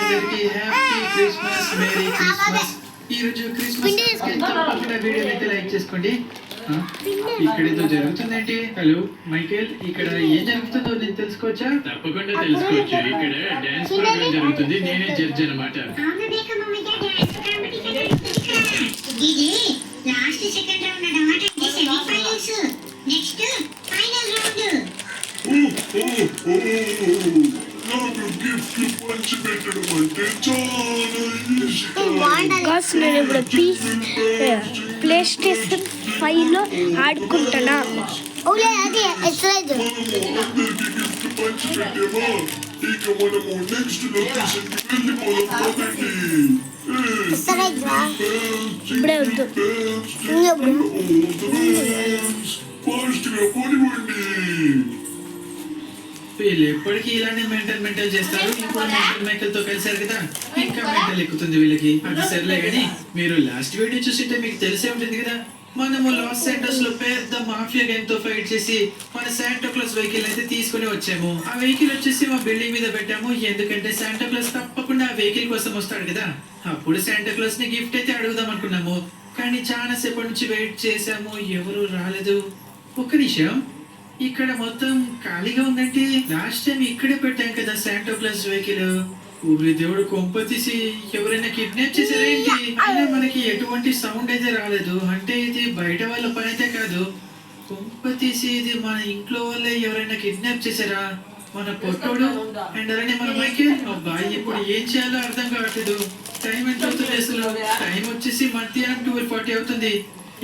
అందరికీ happy Christmas, merry Christmas. ఈ రోజు క్రిస్మస్ తప్పకుండా వీడియోని అయితే లైక్ చేసుకోండి. ఇక్కడ ఏదో జరుగుతుందేంటి? హలో మైకేల్, ఇక్కడ ఏం జరుగుతుందో నేను తెలుసుకోవచ్చా? తప్పకుండా తెలుసుకోవచ్చు. ఇక్కడ డాన్స్ ప్రోగ్రామ్ జరుగుతుంది. నేనే జడ్జ్ అన్నమాట. లాస్ట్ సెకండ్ రౌండ్ అన్నమాట. Semifinals next final round. నేను ఇప్పుడు ప్లే స్టేషన్ 5లో ఆడుకుంటున్నా. ఓలే అది ఎక్సర్సైజ్. ఇప్పుడే వద్దు. వీళ్ళు ఎప్పటికీ ఇలానే మెంటల్ చేస్తారు. ఇప్పుడు మైకేల్ తో కలిసారు కదా, ఇంకా మెంటల్ ఎక్కుతుంది వీళ్ళకి. అది సర్లే గానీ, మీరు లాస్ట్ వీడియో చూసింటే మీకు తెలిసే ఉంటుంది కదా, మనము లాస్ సెంటర్స్ లో పెద్ద మాఫియా గ్యాంగ్ తో ఫైట్ చేసి మన శాంటా క్లాస్ వెహికల్ అయితే తీసుకుని వచ్చాము. ఆ వెహికల్ వచ్చేసి మా బిల్డింగ్ మీద పెట్టాము. ఎందుకంటే శాంటా క్లాస్ తప్పకుండా ఆ వెహికల్ కోసం వస్తాడు కదా. అప్పుడు శాంటా క్లాస్ ని గిఫ్ట్ అయితే అడుగుదాం అనుకున్నాము. కానీ చాలా సేపటి నుంచి వెయిట్ చేసాము, ఎవరు రాలేదు. ఒక్క నిమిషం, ఇక్కడ మొత్తం ఖాళీగా ఉందంటే లాస్ట్ టైం ఇక్కడే పెట్టాం కదా శాంటా క్లాస్ వెహికల్. ఊరి దేవుడు కొంప తీసి ఎవరైనా కిడ్నాప్ చేశారేంటి? అయినా మనకి ఎటువంటి సౌండ్ అయితే రాలేదు. అంటే ఇది బయట వాళ్ళ పని అయితే కాదు. కొంప తీసి ఇది మన ఇంట్లో వాళ్ళే ఎవరైనా కిడ్నాప్ చేశారా? మన పొట్టోడు అండ్ అలానే మన మైకేల్. అబ్బాయి ఇప్పుడు ఏం చేయాలో అర్థం కావట్లేదు. టైం ఎంత అవుతుంది అసలు? టైం వచ్చేసి మధ్యాహ్నం 12:40 అవుతుంది.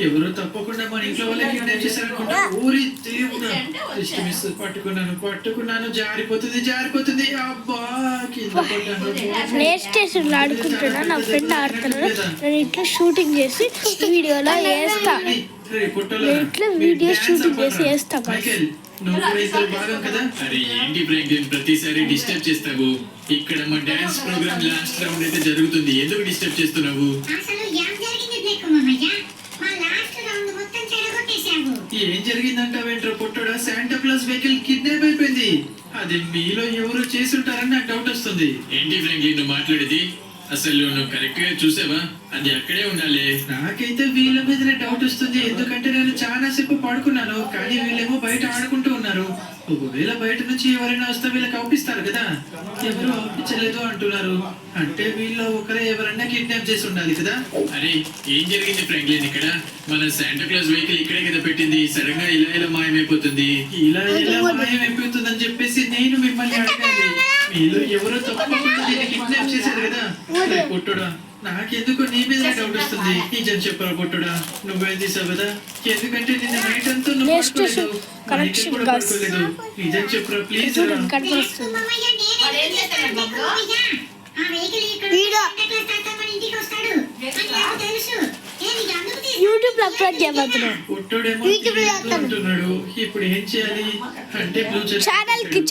ఎవరు తప్పకుండా మన ఇంట్లో వాళ్ళే కిడ్నాప్ చేశారనుకుంటా. ఊరి దేవుడా, మిస్ పట్టుకున్నాను. జారిపోతుంది. అబ్బా, కింద పడ్డాను. ప్లే స్టేషన్ లో ఆడుకుంటున్నా. నా ఫ్రెండ్ ఆడుతున్నాడు. నేను ఇట్లా షూటింగ్ చేసి వీడియోలో వేస్తా. ఇట్లా వీడియో షూటింగ్ చేసి వేస్తా. అరే ఏంటి ఫ్రాంక్లిన్, ప్రతిసారి డిస్టర్బ్ చేస్తావు? ఇక్కడ మా డాన్స్ ప్రోగ్రామ్ లాస్ట్ రౌండ్ అయితే జరుగుతుంది. ఎందుకు డిస్టర్బ్ చేస్తున్నావు? అసలు ఏం జరిగింది బ్రేక్ మామయ్య? మా లాస్ట్ రౌండ్ మొత్తం చెడగొట్టేశావు. ఏం జరిగిందంటావేంట్రా పొట్టోడా? శాంటా క్లాస్ వెహికల్ కిడ్నాప్ అయిపోయింది. అది మీలో ఎవరు చేసి ఉంటారని నాకు డౌట్ వస్తుంది. ఏంటి ఫ్రాంక్లిన్ నువ్వు మాట్లాడేది? అసలు నువ్వు కరెక్ట్ గా చూసావా? అది అక్కడే ఉండాలి. నాకైతే వీళ్ళ మీదనే డౌట్ వస్తుంది. ఎందుకంటే నేను చాలా సేపు పడుకున్నాను, కానీ వీళ్ళేమో బయట ఆడుకుంటూ ఉన్నారు. ఒకవేళ బయట నుంచి ఎవరైనా వస్తే వీళ్ళకి అవుపిస్తారు కదా. ఎవరు అవుపించలేదు అంటున్నారు. అంటే వీళ్ళు ఒకరే ఎవరైనా కిడ్నాప్ చేసి ఉండాలి కదా. అరే ఏం జరిగింది ఫ్రాంక్లిన్? ఇక్కడ మన శాంటా క్లాస్ వెహికల్ ఇక్కడే కదా పెట్టింది. సడన్ గా ఇలా మాయమైపోతుంది. ఇలా మాయమైపోతుందని చెప్పేసి నేను మిమ్మల్ని అడగాలి. వీళ్ళు ఎవరో తప్పకుండా దీన్ని కిడ్నాప్ చేశారు కదా. పొట్టుడా, నాకెందుకు నీ మీద డౌట్ వస్తుంది. నిజం చెప్పరా పొట్టుడా, నువ్వేం తీసావు కదా? ఎందుకంటే నిన్న నైట్ అంతా నువ్వు పడుకోలేదు. నిజం చెప్పరా ప్లీజ్. మామయ్య నేనే చేస్తాను మామయ్య. ఆ వెహికల్ ఇక్కడ శాంటా క్లాస్ తాత మన ఇంటికి వస్తాడు అని నాకు తెలుసు. నేను అందుకు యూట్యూబ్ లో అప్లోడ్ చేయబోతున్నాను. పొట్టుడేమో అంటున్నాడు. ఇప్పుడు ఏం చేయాలి? అంటే ఛానల్ కి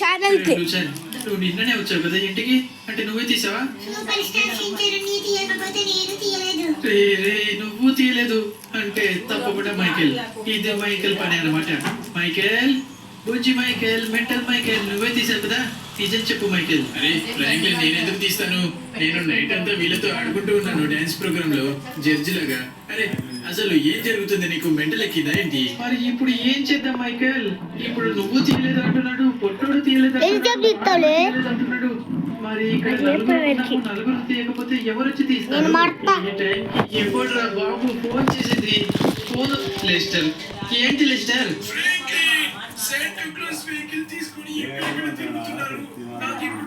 నువ్వు నిన్ననే వచ్చావు కదా ఇంటికి. అంటే నువ్వే తీసావా? సూపర్ స్టార్ సించరుని తీయకపోతే నేను తీయలేదు. నువ్వు తీయలేదు అంటే తప్పకుండా మైకేల్. ఇది మైకేల్ పని అన్నమాట. మైకేల్, బుజ్జి మైకేల్, మెంటల్ మైకేల్, నువ్వే తీసావు కదా. నిజం చెప్పు మైకేల్. అరే ఫ్రాంక్లిన్, నేను ఎందుకు తీస్తాను? నేను నైట్ అంతా వీళ్ళతో ఆడుకుంటూ ఉన్నాను డాన్స్ ప్రోగ్రామ్ లో జడ్జి లాగా. అరే అసలు ఏం జరుగుతుంది? నీకు మెంటల్ ఎక్కిందా ఏంటి? మరి ఇప్పుడు ఏం చేద్దాం మైకేల్? ఇప్పుడు నువ్వు తీయలేదు అంటున్నాడు, పొట్టోడు తీయలేదు అంటున్నాడు. మరి ఇక్కడ నలుగురు తీయకపోతే ఎవరు వచ్చి తీస్తారు? ఎప్పుడురా బాబు ఫోన్ చేసింది? Phone Lester. ఏంటి లెస్టర్? శాంటా క్లాస్ వెహికల్ తీసుకొని ఎక్కడ తిరుగుతున్నారు? నాకు ఇప్పుడు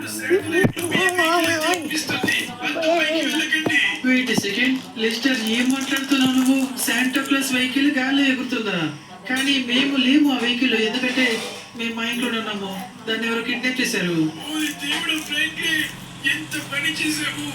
వెయిట్ సెకండ్ లెస్టర్, ఏం మాట్లాడుతున్నావు నువ్వు? శాంటా క్లాస్ వెహికల్ గాల్లో ఎగురుతుందా? కానీ మేము లేము ఆ వెహికల్. ఎందుకంటే మేము మా ఇంట్లో ఉన్నాము. దాన్ని ఎవరు కిడ్నాప్ చేశారు. ఎంత పని చేసావు?